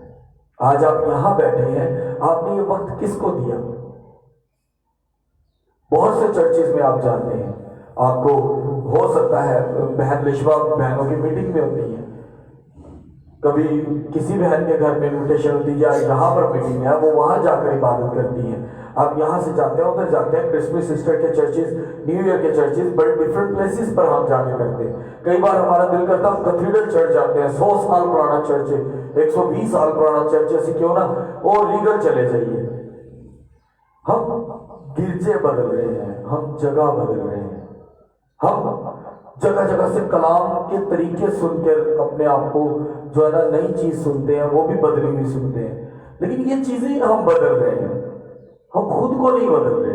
आज आप यहां बैठे हैं, आपने ये वक्त किसको दिया। बहुत से चर्चेज में आप जानते हैं, आपको हो सकता है बहन लिशवा बहनों की मीटिंग में होती है, कभी किसी बहन के घर में इन्विटेशन होती है, यहाँ पर मीटिंग है, वो वहां जाकर इबादत करती है। आप यहाँ से जाते हैं उधर जाते हैं, क्रिसमस सिस्टर के चर्चेज, न्यू ईयर के चर्चेज, बड़े डिफरेंट प्लेसेस पर हम जाके करते हैं। कई बार हमारा दिल करता है हम कैथेड्रल चर्च जाते हैं, 100 साल पुराना चर्च है, 120 साल पुराना चर्च है, क्यों ना और लीगल चले जाइए। हम गिरजे बदल रहे हैं, हम जगह बदल रहे हैं, हम जगह जगह से कलाम के तरीके सुनकर अपने आप को जो है ना नई चीज सुनते हैं, वो भी बदली हुई सुनते हैं। लेकिन ये चीजें हम बदल रहे हैं, हम खुद को नहीं बदल रहे।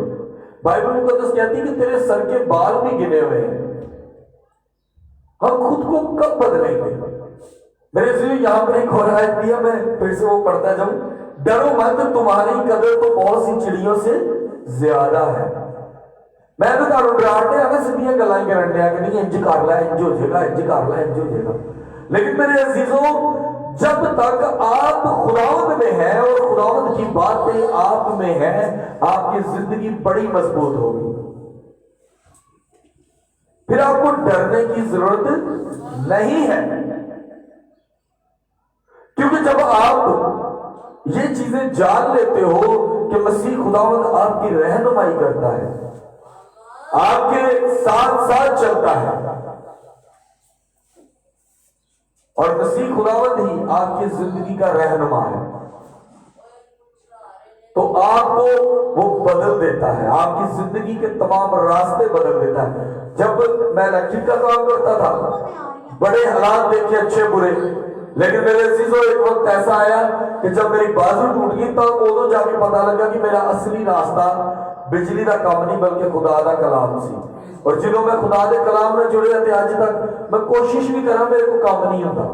बाइबल मुकद्दस कहती है कि तेरे सर के बाल भी गिने हुए हैं। हम खुद को कब बदलेंगे? मेरे से यहाँ पर एक और आयत दिया, मैं फिर से वो पढ़ता जाऊं। डरो मत, तुम्हारी कदर तो बहुत सी चिड़ियों से ज्यादा है। मैं तो तुहानू डराने आना सीधियां गल्लां करन दिया कि नहीं इंज कर लै, इंज हो जाएगा, इंज कर लै, इंज हो जाएगा। लेकिन मेरे अजीजों, जब तक आप खुदावंद में हैं और खुदावंद की बातें आप में है, आपकी जिंदगी बड़ी मजबूत होगी। फिर आपको डरने की जरूरत नहीं है, क्योंकि जब आप ये चीजें जान लेते हो कि मसीह खुदावंद आपकी रहनुमाई करता है, आपके साथ साथ चलता है, और मसीह खुदावंद ही आपकी जिंदगी का रहनुमा है, तो आपको वो बदल देता है, आपकी जिंदगी के तमाम रास्ते बदल देता है। जब मैं इलेक्ट्रिक का काम करता था, बड़े हालात देखे अच्छे बुरे, लेकिन मेरे अजीजों एक वक्त ऐसा आया कि जब मेरी बाजू टूट गई, तब उदों जाके पता लगा कि मेरा असली रास्ता बिजली का काम नहीं बल्कि खुदा का कलाम सी। और जिन्हों मैं खुदा के कलाम में जुड़े थे, अज तक मैं कोशिश भी करा, मेरे को काम नहीं होता।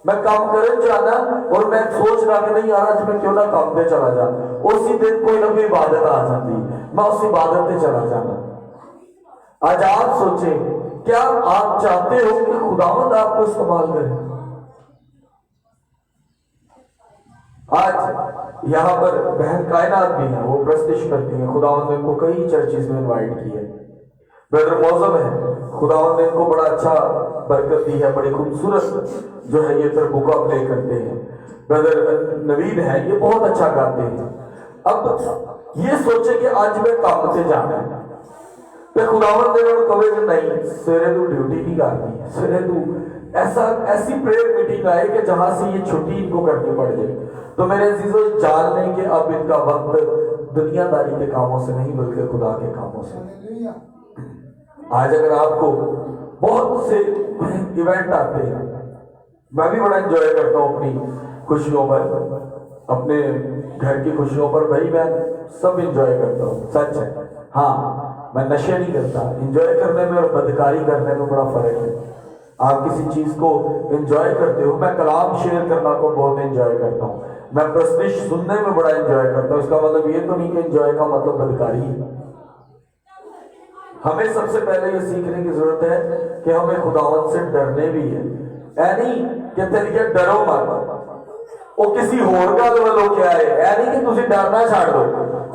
मैं काम करन जाना और मैं सोच रहा कि नहीं यार, आज मैं क्यों ना काम पे चला जा, उसी दिन कोई ना कोई इबादत आ जाती, मैं उस इबादत पे चला जाना। आज आप सोचें, क्या आप चाहते हो कि खुदावंद आपको इस्तेमाल करे? आज यहां पर बहन कायनात भी है, वो प्रस्तिश करती है, खुदावंद ने इनको कई चर्चेस में इनवाइट किया है। ब्रदर मौसम है, खुदावंद ने इनको बड़ा अच्छा बरकत दी है, बड़ी खूबसूरत जो है ये तरबुका प्ले करते हैं। ब्रदर नवीद है, ये बहुत अच्छा गाते हैं। अब ये सोचे कि आज मैं काम से जाना है, तो खुदावंद ने कहे कि नहीं, सवेरे तू ड्यूटी नहीं करनी, सवेरे तू ऐसी प्रेयर मीटिंग आए कि जहां से ये छुट्टी इनको करनी पड़ जाए। तो मेरे अजीजों, जान लें कि अब इनका वक्त दुनियादारी के कामों से नहीं बल्कि खुदा के कामों से। आज अगर आपको बहुत से इवेंट आते हैं, मैं भी बड़ा एंजॉय करता हूँ अपनी खुशियों पर, अपने घर की खुशियों पर, भाई मैं सब एंजॉय करता हूँ, सच है। हाँ, मैं नशे नहीं करता। एंजॉय करने में और बदकारी करने में बड़ा फर्क है। आप किसी चीज को एंजॉय करते हो, मैं कलाम शेयर करना को बहुत एंजॉय करता हूँ, मैं प्रस्तिश सुनने में बड़ा एंजॉय करता हूँ। इसका मतलब ये तो नहीं कि एंजॉय का मतलब बदकारी है। हमें सबसे पहले ये सीखने की जरूरत है कि हमें खुदावंद से डरने भी है। नहीं कि तेरे डरो मत, वो किसी होर गल वालों क्या है, नहीं कि तुम डरना छाड़ दो।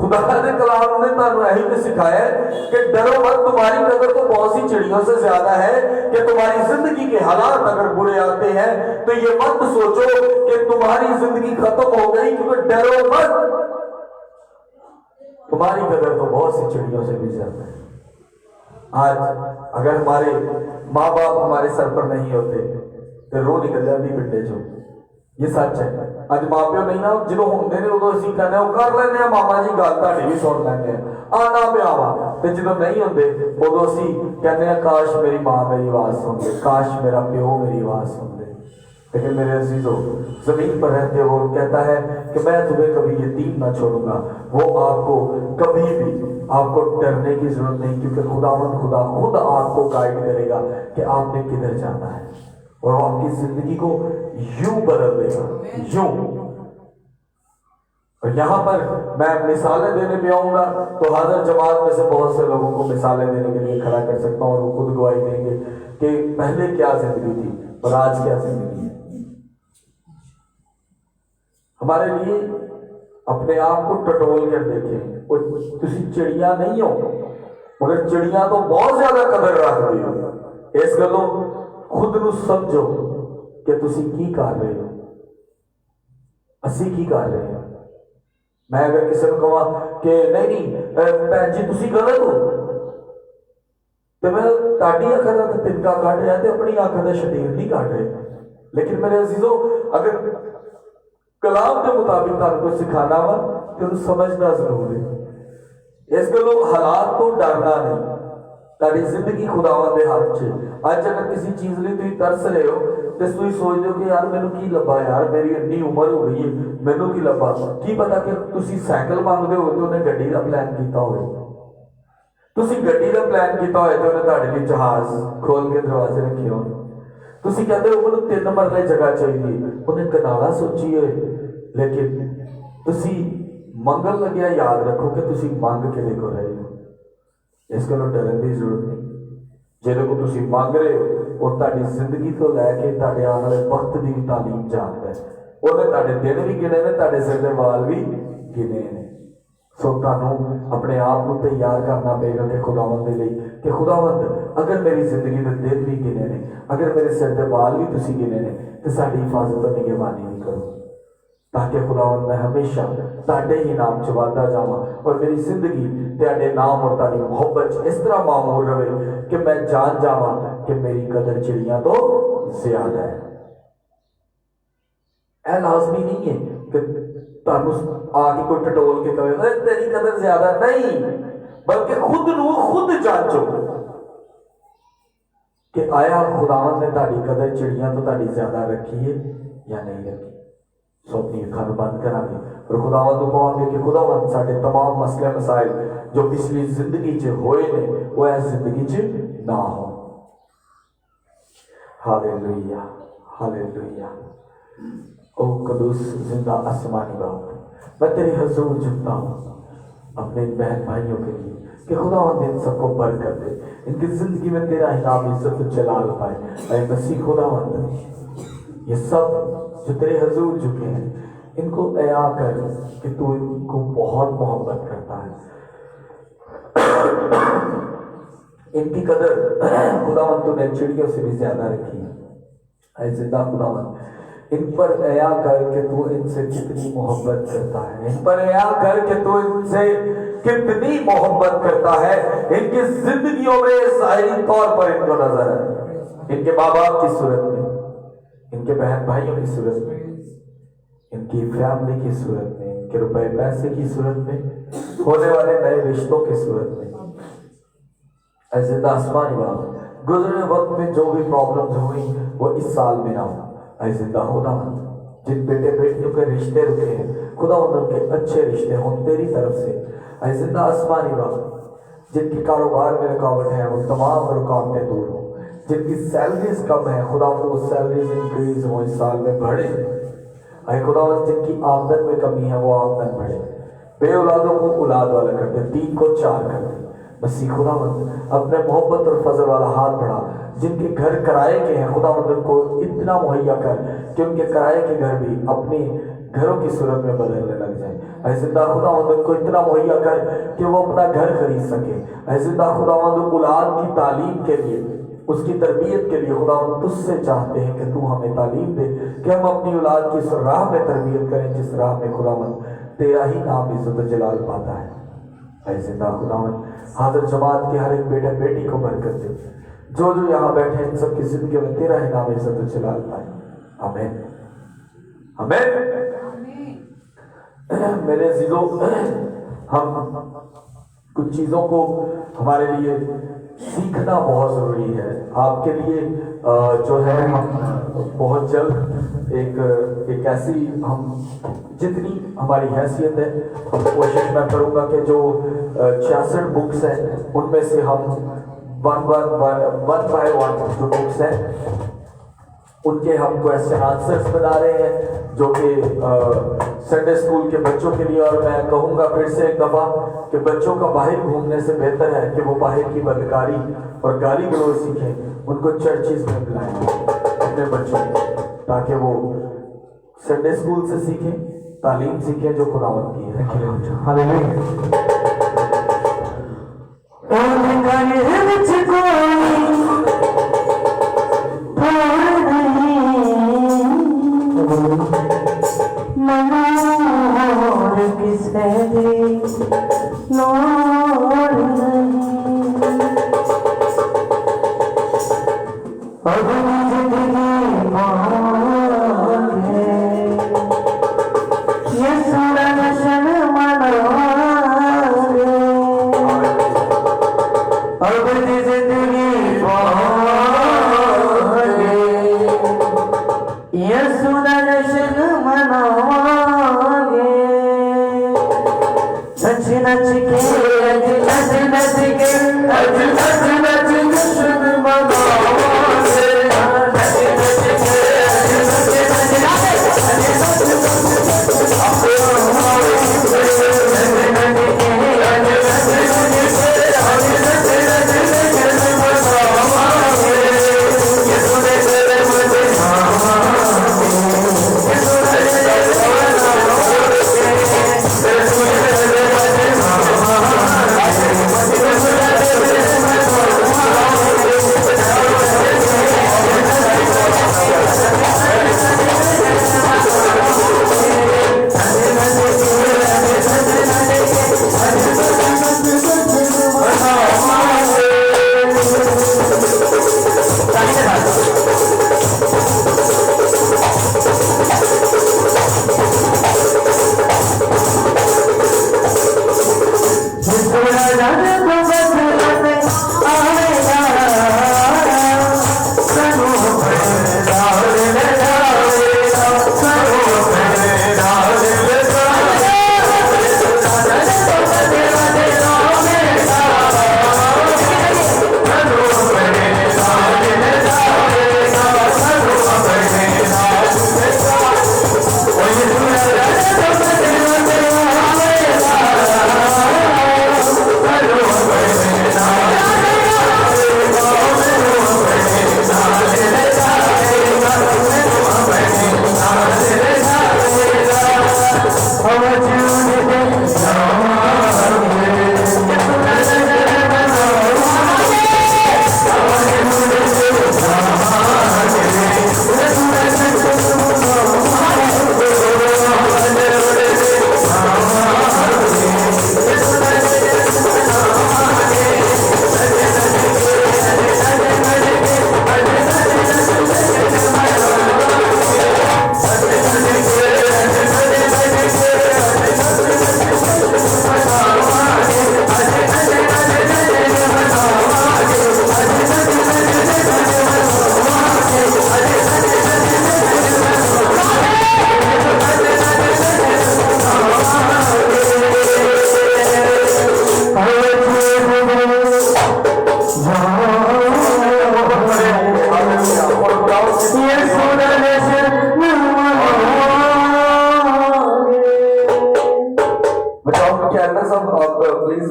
खुदा के कलाम ने तुहानू यही तो सिखाया कि डरो मत, तुम्हारी कदर तो बहुत सी चिड़ियों से ज्यादा है। कि तुम्हारी जिंदगी के हालात अगर बुरे आते हैं तो ये मत सोचो कि तुम्हारी जिंदगी खत्म हो गई, क्योंकि डरो मत, तुम्हारी कदर तो बहुत सी चिड़ियों से भी ज्यादा है। आज अगर हमारे माँ बाप हमारे सर पर नहीं होते तो रो निकल जाती पिंडे चो, ये सच है। अज माँ प्यो नहीं ना, जो होंगे ने उदों असीं कहने कर लेने मामा जी गल तुहाडी भी सुन लैंदे आना पिया वा, ते जो नहीं होंगे उदों असीं कहने काश मेरी माँ मेरी आवाज सुन ले, काश मेरा प्यो मेरी आवाज सुन ले। लेकिन मेरे अजीजों, जमीन पर रहते वो कहता है कि मैं तुम्हें कभी यतीम ना छोड़ूंगा। वो आपको कभी भी आपको डरने की जरूरत नहीं, क्योंकि खुदावंद खुदा खुद आपको गाइड करेगा कि आपने किधर जाना है, और वो आपकी जिंदगी को यूं बदल देगा, यूं। और यहां पर मैं मिसालें देने पे आऊंगा तो हाजिर जमात में से बहुत से लोगों को मिसालें देने के लिए खड़ा कर सकता हूं, और वो खुद गवाही देंगे कि पहले क्या जिंदगी थी और आज क्या जिंदगी है। हमारे लिए अपने आप को टटोल कर देखें, तुम चिड़िया नहीं हो, मगर चिड़िया तो बहुत ज्यादा कदर रखती हो। इस गलों खुद नू समझो कि तुसी की कर रहे हो, असी की कर रहे हो। मैं अगर किसी को कहा कि नहीं भैन जी तुसी गलत हो, तो मैं ताड़ी अखर का तिनका काट रहा तो अपनी अख का शरीर नहीं काट रहे। लेकिन मेरे अजीजों, अगर कलाम के मुताबिक तुहानू सिखाना वा तो समझना जरूर है। इस गलों हालात तो डरना नहीं, तारी जिंदगी खुदावंद दे हाथ च। अज अगर किसी चीज लिए तुम तरस रहे हो तो तुम सोचते हो कि यार मैनू की लभा, यार मेरी इतनी उम्र हो गई है, मैनू की लभा। की पता कि तुम साइकिल मांगते हो तो उन्हें गड्डी का प्लान किया हो, तुम गड्डी का प्लान किया हो तो उन्हें तुहाडे लिए जहाज खोल के दरवाजे रखे हो। ਤੁਸੀਂ ਕਹਿੰਦੇ ਹੋ ਮੈਨੂੰ 3 ਮਰਲੇ ਜਗ੍ਹਾ ਚਾਹੀਦੀ, ਉਹਨੇ ਕਨਾਲਾ ਸੋਚੀ ਹੋਏ, ਲੇਕਿਨ ਤੁਸੀਂ ਮੰਗਣ ਲੱਗਿਆ ਯਾਦ ਰੱਖੋ ਕਿ ਤੁਸੀਂ ਮੰਗ ਕਿਹਦੇ ਕੋਲ ਰਹੇ ਹੋ। ਇਸ ਕੋਲੋਂ ਡਰਨ ਦੀ ਜ਼ਰੂਰਤ ਨਹੀਂ। ਜਿਹਦੇ ਕੋਲ ਤੁਸੀਂ ਮੰਗ ਰਹੇ ਹੋ ਉਹ ਤੁਹਾਡੀ ਜ਼ਿੰਦਗੀ ਤੋਂ ਲੈ ਕੇ ਤੁਹਾਡੇ ਆਉਣ ਵਾਲੇ ਵਕਤ ਦੀ ਵੀ ਤਾਲੀਮ ਜਾਣਦਾ ਹੈ। ਉਹਨੇ ਤੁਹਾਡੇ ਦਿਨ ਵੀ ਗਿਣੇ ਨੇ, ਤੁਹਾਡੇ ਸਿਰ ਦੇ ਵਾਲ ਵੀ ਗਿਣੇ ਨੇ। ਸੋ ਤੁਹਾਨੂੰ ਆਪਣੇ ਆਪ ਨੂੰ ਤਿਆਰ ਕਰਨਾ ਪਏਗਾ ਕਿ ਖੁਦਾਵੰਦ ਦੇ ਲਈ, ਕਿ ਖੁਦਾਵੰਦ ਅਗਰ ਮੇਰੀ ਜ਼ਿੰਦਗੀ ਦੇ ਦਿਨ ਵੀ ਗਿਣੇ ਨੇ, ਅਗਰ ਮੇਰੇ ਸਿਰ ਦੇ ਵਾਲ ਵੀ ਤੁਸੀਂ ਗਿਣੇ ਨੇ, ਤੇ ਸਾਡੀ ਹਿਫਾਜ਼ਤ और निगहबानी भी करो, ताकि खुदावंद मैं हमेशा ताड़े ही नाम च वादा जावां और मेरी जिंदगी तेरे नाम और ताड़ी मोहब्बत इस तरह मामूल रहे कि मैं जान जावां कि मेरी कदर चिड़िया तो ज्यादा है। ऐ लाजमी नहीं है कि तुहानू आके कोई टटोल के कहे तेरी कदर ज्यादा, नहीं, बल्कि खुद नू खुद जांचो कि आया खुदावंद ने ताड़ी कदर चिड़िया तो ताड़ी ज्यादा रखी है या नहीं रखी। सो अपनी अखां बंद करांगे और खुदावंद को कहांगे कि खुदावंद साडे तमाम मसले मसाइल जो पिछली जिंदगी च होए ने वो इस जिंदगी च ना हो। Hallelujah, hallelujah. ओ कदूस जिंदा आसमानी बाप, मैं तेरे हुजूर झुकता हूँ अपने बहन भाइयों के लिए कि खुदावंद इन सबको बरकत दे, इनकी जिंदगी में तेरा ही नाम इज्जत जलाल पाए। ऐ मसीह खुदावंद ये सब जो तेरे हुजूर झुके हैं इनको अया कर कि तू इनको बहुत मोहब्बत करता है, इनकी कदर खुदावंद तूने चिड़ियों से भी ज्यादा रखी है। ऐ जिंदा खुदावंद इन पर अया कर कि तू इनसे कितनी मोहब्बत करता है, इन पर अया कर कि तू इनसे कितनी मोहब्बत करता है। इनकी जिंदगियों में ज़ाहिरी तौर पर इनको नजर है, इनके माँ बाप की सूरत में, इनके बहन भाइयों की सूरत में, इनकी फैमिली की सूरत में, इनके रुपए पैसे की सूरत में, होने वाले नए रिश्तों की सूरत में। ऐसे आसमानी बाप गुजरे वक्त में जो भी प्रॉब्लम्स हुई वो इस साल में ना हो। ऐसे खुदा जिन बेटे बेटियों के रिश्ते रुके हैं खुदा उनके अच्छे रिश्ते हों तेरी तरफ से। ऐसे आसमानी बाप जिनके कारोबार में रुकावट है वो तमाम रुकावटें दूर हो, जिनकी सैलरीज कम है खुदा वो सैलरीज इंक्रीज हो इस साल में बढ़े। अरे खुदा जिनकी आमदन में कमी है वो आमदन बढ़े, बे औलादों को औलाद वाला कर दे, 3 को 4 कर दे। मसीह खुदावंद अपने मोहब्बत और फजल वाला हाथ बढ़ा, जिनके घर किराए के हैं खुदावंद को इतना मुहैया कर कि उनके किराए के घर भी अपने घरों की सूरत में बदलने लग जाए। ऐसे खुदावंद को इतना मुहैया कर कि वो अपना घर खरीद सके। ऐसे खुदावंद औलाद की तालीम के लिए, उसकी तरबियत के लिए खुदावंद तुझसे चाहते हैं कि तू हमें तालीम दे कि हम अपनी औलाद की इस राह में तरबियत करें जिस राह में खुदावंद तेरा ही नाम इज्जत जलाल पाता है। ऐसे खुदावंद हाजिर जमात के हर एक बेटा बेटी को बरकत दे, जो जो यहाँ बैठे हैं इन सबकी जिंदगी में तेरा ही नाम इज्जत जलाल पाए। आमीन, आमीन। मेरे अजीजों, हम कुछ चीजों को हमारे लिए सीखना बहुत जरूरी है। आपके लिए जो है हम बहुत जल्द एक ऐसी हम जितनी हमारी हैसियत है हम कोशिश मैं करूँगा कि जो 66 बुक्स हैं उनमें से हम वन बाय वन जो बुक्स हैं उनके हम क्वेश्चन आंसर्स बना रहे हैं जो कि संडे स्कूल के बच्चों के लिए। और मैं कहूँगा फिर से एक दफ़ा कि बच्चों का बाहर घूमने से बेहतर है कि वो बाहर की बदकारी और गाली गलौज सीखें। उनको चर्चिज में बुलाएं अपने बच्चों को, ताकि वो संडे स्कूल से सीखें, तालीम सीखें जो खुदावंद की है। नच नच नच नच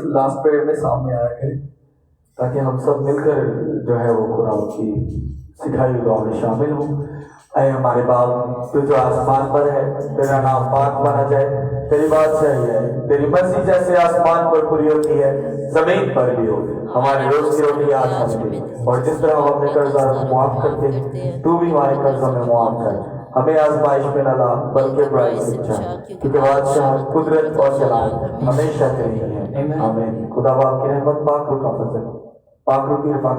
लास्ट प्रेयर में सामने आया करें ताकि हम सब मिलकर जो है वो खुदा की सिखाई हुई दुआ में शामिल हों। अय हमारे बाप तू जो आसमान पर है, तेरा नाम पाक माना जाए, तेरी बादशाही है, तेरी मर्जी जैसे आसमान पर पूरी होती है जमीन पर भी हो। हमारे रोज की रोटी आज हमें दे, और जिस तरह हम अपने कर्जदारों को माफ करते हैं तू भी हमारे कर्ज हमें माफ कर। हमें आजमाइश में न ला बल्कि बुराई से बचा, क्योंकि बादशाह कुदरत और जलाल हमेशा तेरी है। आमीन। खुदा बाप की रहमत, पाक रूह का फजल, पाक रूह की हिफाजत।